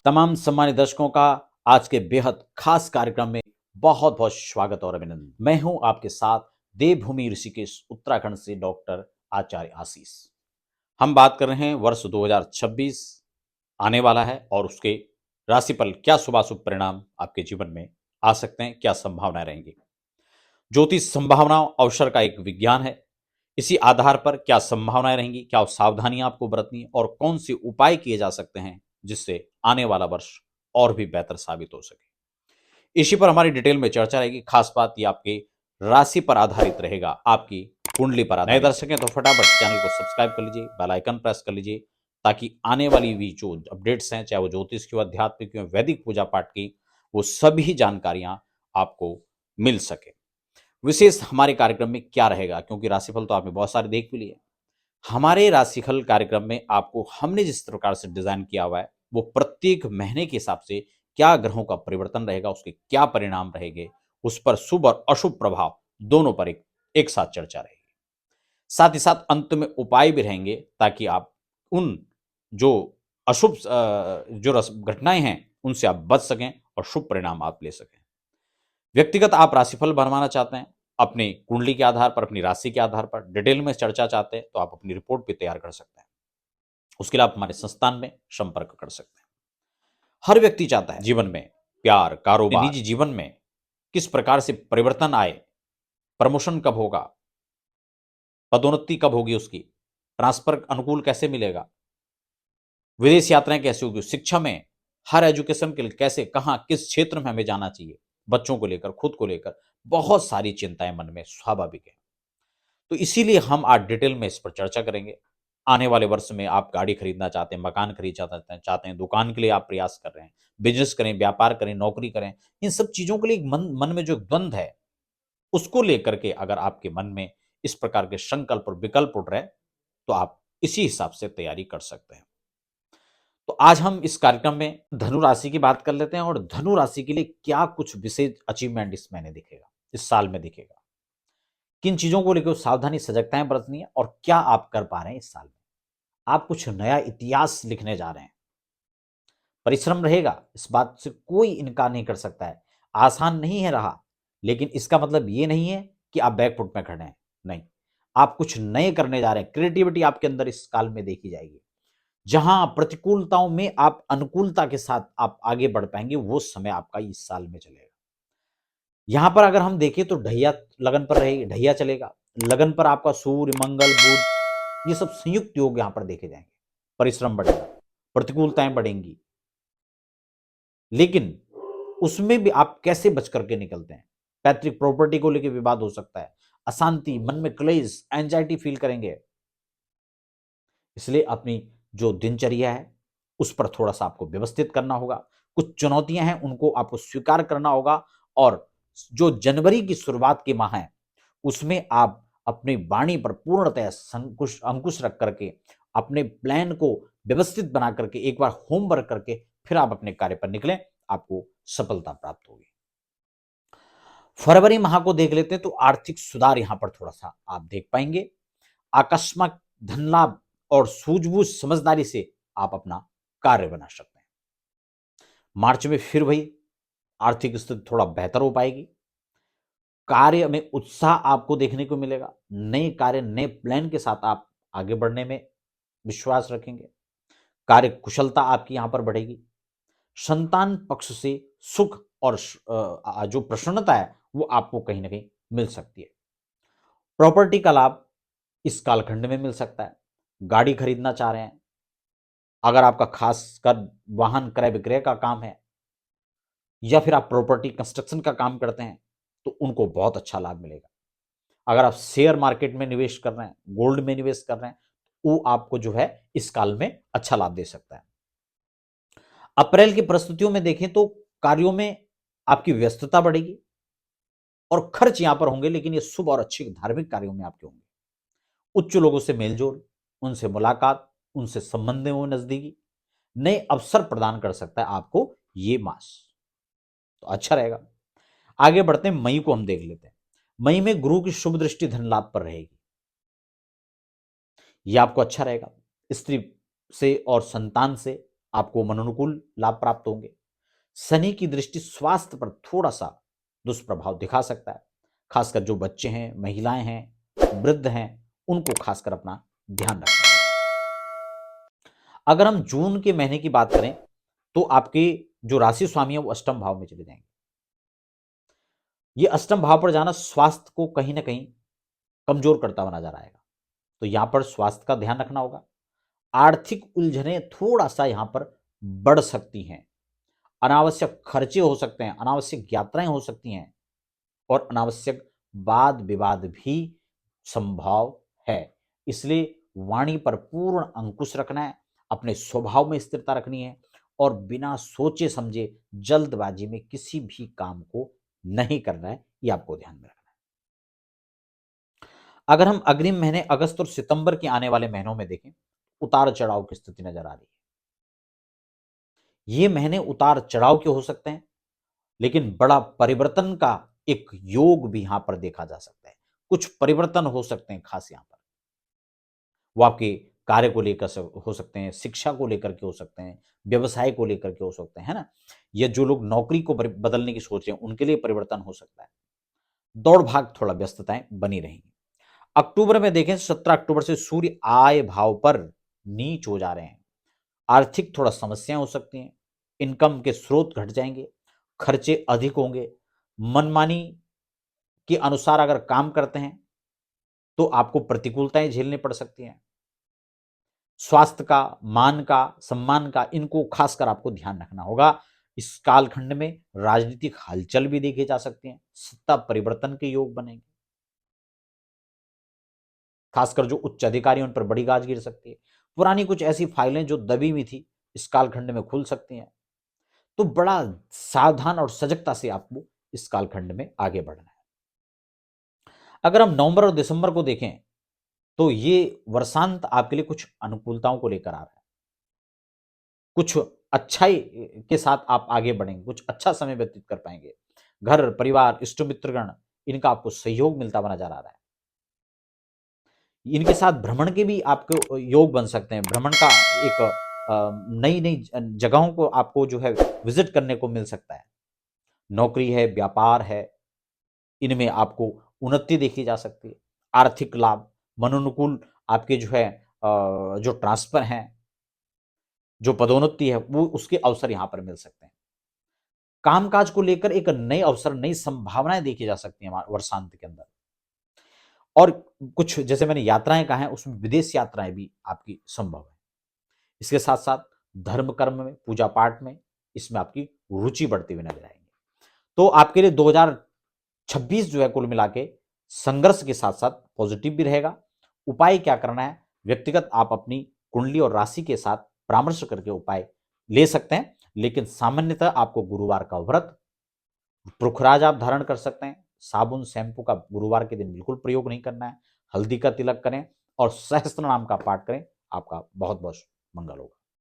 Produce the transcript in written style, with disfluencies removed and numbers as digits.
तमाम सम्मानित दर्शकों का आज के बेहद खास कार्यक्रम में बहुत बहुत स्वागत और अभिनंदन। मैं हूं आपके साथ देवभूमि ऋषिकेश उत्तराखंड से डॉक्टर आचार्य आशीष। हम बात कर रहे हैं वर्ष 2026 आने वाला है और उसके राशिफल क्या शुभाशुभ परिणाम आपके जीवन में आ सकते हैं, क्या संभावनाएं रहेंगी। ज्योतिष संभावनाओं अवसर का एक विज्ञान है। इसी आधार पर क्या संभावनाएं रहेंगी, क्या सावधानियां आपको बरतनी और कौन से उपाय किए जा सकते हैं जिससे आने वाला वर्ष और भी बेहतर साबित हो सके। इसी पर हमारी डिटेल में चर्चा रहेगी। खास बात ये आपके राशि पर आधारित रहेगा, आपकी कुंडली पर आधारित। नए दर्शक हैं तो फटाफट चैनल को सब्सक्राइब कर लीजिए, बेल आइकन प्रेस कर लीजिए ताकि आने वाली भी जो अपडेट्स हैं, चाहे वो ज्योतिष की, आध्यात्मिक की, वैदिक पूजा पाठ की, वो सभी जानकारियां आपको मिल सके। विशेष हमारे कार्यक्रम में क्या रहेगा, क्योंकि राशिफल तो आपने बहुत सारे देख भी लिए। हमारे राशिफल कार्यक्रम में आपको हमने जिस प्रकार से डिजाइन किया हुआ है वो प्रत्येक महीने के हिसाब से क्या ग्रहों का परिवर्तन रहेगा, उसके क्या परिणाम रहेंगे, उस पर शुभ और अशुभ प्रभाव दोनों पर एक साथ चर्चा रहेगी। साथ ही साथ अंत में उपाय भी रहेंगे ताकि आप उन जो अशुभ जो घटनाएं हैं उनसे आप बच सकें और शुभ परिणाम आप ले सकें। व्यक्तिगत आप राशिफल बनवाना चाहते हैं, अपनी कुंडली के आधार पर, अपनी राशि के आधार पर डिटेल में चर्चा चाहते हैं तो आप अपनी रिपोर्ट भी तैयार कर सकते हैं। उसके लिए आप हमारे संस्थान में संपर्क कर सकते हैं। हर व्यक्ति चाहता है जीवन में प्यार, कारोबार, निजी जीवन में किस प्रकार से परिवर्तन आए, प्रमोशन कब होगा, पदोन्नति कब होगी, उसकी ट्रांसफर अनुकूल कैसे मिलेगा, विदेश यात्राएं कैसे होगी, शिक्षा में हर एजुकेशन के लिए कैसे, कहां, किस क्षेत्र में हमें जाना चाहिए, बच्चों को लेकर, खुद को लेकर बहुत सारी चिंताएं मन में स्वाभाविक है। तो इसीलिए हम आज डिटेल में इस पर चर्चा करेंगे। आने वाले वर्ष में आप गाड़ी खरीदना चाहते हैं, मकान खरीदना चाहते हैं, दुकान के लिए आप प्रयास कर रहे हैं, बिजनेस करें, व्यापार करें, नौकरी करें, इन सब चीजों के लिए एक मन में जो द्वंद है उसको लेकर के अगर आपके मन में इस प्रकार के संकल्प और विकल्प उठ रहे हैं तो आप इसी हिसाब से तैयारी कर सकते हैं। तो आज हम इस कार्यक्रम में धनु राशि की बात कर लेते हैं और धनु राशि के लिए क्या कुछ विशेष अचीवमेंट इस महीने दिखेगा, इस साल में दिखेगा, किन चीजों को लेकर सावधानी सजगताएं बरतनी है और क्या आप कर पा रहे हैं इस साल में। आप कुछ नया इतिहास लिखने जा रहे हैं। परिश्रम रहेगा, इस बात से कोई इनकार नहीं कर सकता है। आसान नहीं है रहा, लेकिन इसका मतलब ये नहीं है कि आप बैकफुट में खड़े हैं, नहीं। आप कुछ नए करने जा रहे हैं। क्रिएटिविटी आपके अंदर इस काल में देखी जाएगी। जहां प्रतिकूलताओं में आप अनुकूलता के साथ आप आगे बढ़ पाएंगे, वो समय आपका इस साल में चलेगा। यहां पर अगर हम देखें तो ढैया लगन पर रहेगी, ढैया चलेगा। लगन पर आपका सूर्य, मंगल, बुध, ये सब संयुक्त योग यहां पर देखे जाएंगे। परिश्रम बढ़ेगा, प्रतिकूलताएं बढ़ेंगी, लेकिन उसमें भी आप कैसे बच करके निकलते हैं। पैतृक प्रॉपर्टी को लेकर विवाद हो सकता है, अशांति, मन में क्लेश, एंजाइटी फील करेंगे। इसलिए अपनी जो दिनचर्या है उस पर थोड़ा सा आपको व्यवस्थित करना होगा। कुछ चुनौतियां हैं उनको आपको स्वीकार करना होगा और जो जनवरी की शुरुआत के माह है उसमें आप अपनी वाणी पर पूर्णतः अंकुश रख करके अपने प्लान को व्यवस्थित बना करके एक बार होमवर्क करके फिर आप अपने कार्य पर निकलें, आपको सफलता प्राप्त होगी। फरवरी माह को देख लेते हैं तो आर्थिक सुधार यहां पर थोड़ा सा आप देख पाएंगे। आकस्मिक धन लाभ और सूझबूझ समझदारी से आप अपना कार्य बना सकते हैं। मार्च में फिर वही आर्थिक स्थिति थोड़ा बेहतर हो पाएगी। कार्य में उत्साह आपको देखने को मिलेगा। नए कार्य, नए प्लान के साथ आप आगे बढ़ने में विश्वास रखेंगे। कार्य कुशलता आपकी यहां पर बढ़ेगी। संतान पक्ष से सुख और जो प्रसन्नता है वो आपको कहीं ना कहीं मिल सकती है। प्रॉपर्टी का लाभ इस कालखंड में मिल सकता है। गाड़ी खरीदना चाह रहे हैं, अगर आपका खासकर वाहन क्रय विक्रय का काम है या फिर आप प्रॉपर्टी कंस्ट्रक्शन का काम करते हैं तो उनको बहुत अच्छा लाभ मिलेगा। अगर आप शेयर मार्केट में निवेश कर रहे हैं, गोल्ड में निवेश कर रहे हैं, वो आपको जो है इस काल में अच्छा लाभ दे सकता है। अप्रैल की परिस्थितियों में देखें तो कार्यों में आपकी व्यस्तता बढ़ेगी और खर्च यहां पर होंगे, लेकिन ये शुभ और अच्छे धार्मिक कार्यों में आपके होंगे। उच्च लोगों से मेलजोल, उनसे मुलाकात, उनसे संबंध में वो नजदीकी, नए अवसर प्रदान कर सकता है आपको ये मास, तो अच्छा रहेगा। आगे बढ़ते हैं, मई को हम देख लेते हैं। मई में गुरु की शुभ दृष्टि धन लाभ पर रहेगी, यह आपको अच्छा रहेगा। स्त्री से और संतान से आपको मनोनुकूल लाभ प्राप्त होंगे। शनि की दृष्टि स्वास्थ्य पर थोड़ा सा दुष्प्रभाव दिखा सकता है, खासकर जो बच्चे हैं, महिलाएं हैं, वृद्ध हैं, उनको खासकर अपना ध्यान रखना है। अगर हम जून के महीने की बात करें तो आपके जो राशि स्वामी है वो अष्टम भाव में चले जाएंगे। ये अष्टम भाव पर जाना स्वास्थ्य को कहीं ना कहीं कमजोर करता हुआ नजर आएगा, तो यहां पर स्वास्थ्य का ध्यान रखना होगा। आर्थिक उलझने थोड़ा सा यहां पर बढ़ सकती हैं, अनावश्यक खर्चे हो सकते हैं, अनावश्यक यात्राएं हो सकती हैं और अनावश्यक वाद विवाद भी संभव है। इसलिए वाणी पर पूर्ण अंकुश रखना है, अपने स्वभाव में स्थिरता रखनी है और बिना सोचे समझे जल्दबाजी में किसी भी काम को नहीं करना है, ये आपको ध्यान में रखना है। अगर हम अग्रिम महीने अगस्त और सितंबर के आने वाले महीनों में देखें, उतार चढ़ाव की स्थिति नजर आ रही है। ये महीने उतार चढ़ाव के हो सकते हैं, लेकिन बड़ा परिवर्तन का एक योग भी यहां पर देखा जा सकता है। कुछ परिवर्तन हो सकते हैं खास यहां पर, वो आपके कार्य को लेकर हो सकते हैं, शिक्षा को लेकर के हो सकते हैं, व्यवसाय को लेकर के हो सकते हैं, है ना। या जो लोग नौकरी को बदलने की सोच रहे हैं उनके लिए परिवर्तन हो सकता है। दौड़ भाग थोड़ा व्यस्तताएं बनी रहेंगी। अक्टूबर में देखें, 17 अक्टूबर से सूर्य आय भाव पर नीच हो जा रहे हैं। आर्थिक थोड़ा समस्याएं हो सकती हैं, इनकम के स्रोत घट जाएंगे, खर्चे अधिक होंगे, मनमानी के अनुसार अगर काम करते हैं तो आपको प्रतिकूलताएं झेलनी पड़ सकती हैं। स्वास्थ्य का, मान का, सम्मान का, इनको खासकर आपको ध्यान रखना होगा। इस कालखंड में राजनीतिक हलचल भी देखी जा सकती है, सत्ता परिवर्तन के योग बनेंगे, खासकर जो उच्च अधिकारी उन पर बड़ी गाज गिर सकती है। पुरानी कुछ ऐसी फाइलें जो दबी हुई थी इस कालखंड में खुल सकती हैं। तो बड़ा सावधान और सजगता से आपको इस कालखंड में आगे बढ़ना है। अगर हम नवंबर और दिसंबर को देखें तो ये वर्षांत आपके लिए कुछ अनुकूलताओं को लेकर आ रहा है। कुछ अच्छाई के साथ आप आगे बढ़ेंगे, कुछ अच्छा समय व्यतीत कर पाएंगे। घर परिवार इष्ट मित्रगण, इनका आपको सहयोग मिलता हुआ नजर आ रहा है। इनके साथ भ्रमण के भी आपको योग बन सकते हैं। भ्रमण का एक नई नई जगहों को आपको जो है विजिट करने को मिल सकता है। नौकरी है, व्यापार है, इनमें आपको उन्नति देखी जा सकती है। आर्थिक लाभ, मनोनुकूल आपके जो है जो ट्रांसफर हैं, जो पदोन्नति है, वो उसके अवसर यहां पर मिल सकते हैं। कामकाज को लेकर एक नए अवसर, नई संभावनाएं देखी जा सकती हैं वर्षांत के अंदर। और कुछ जैसे मैंने यात्राएं कहा है, उसमें विदेश यात्राएं भी आपकी संभव है। इसके साथ साथ धर्म कर्म में, पूजा पाठ में, इसमें आपकी रुचि बढ़ती हुई नजर आएगी। तो आपके लिए 2026 जो है कुल मिला के संघर्ष के साथ साथ पॉजिटिव भी रहेगा। उपाय क्या करना है, व्यक्तिगत आप अपनी कुंडली और राशि के साथ परामर्श करके उपाय ले सकते हैं, लेकिन सामान्यतः आपको गुरुवार का व्रत, पुखराज आप धारण कर सकते हैं। साबुन शैम्पू का गुरुवार के दिन बिल्कुल प्रयोग नहीं करना है। हल्दी का तिलक करें और सहस्त्र नाम का पाठ करें, आपका बहुत बहुत मंगल होगा।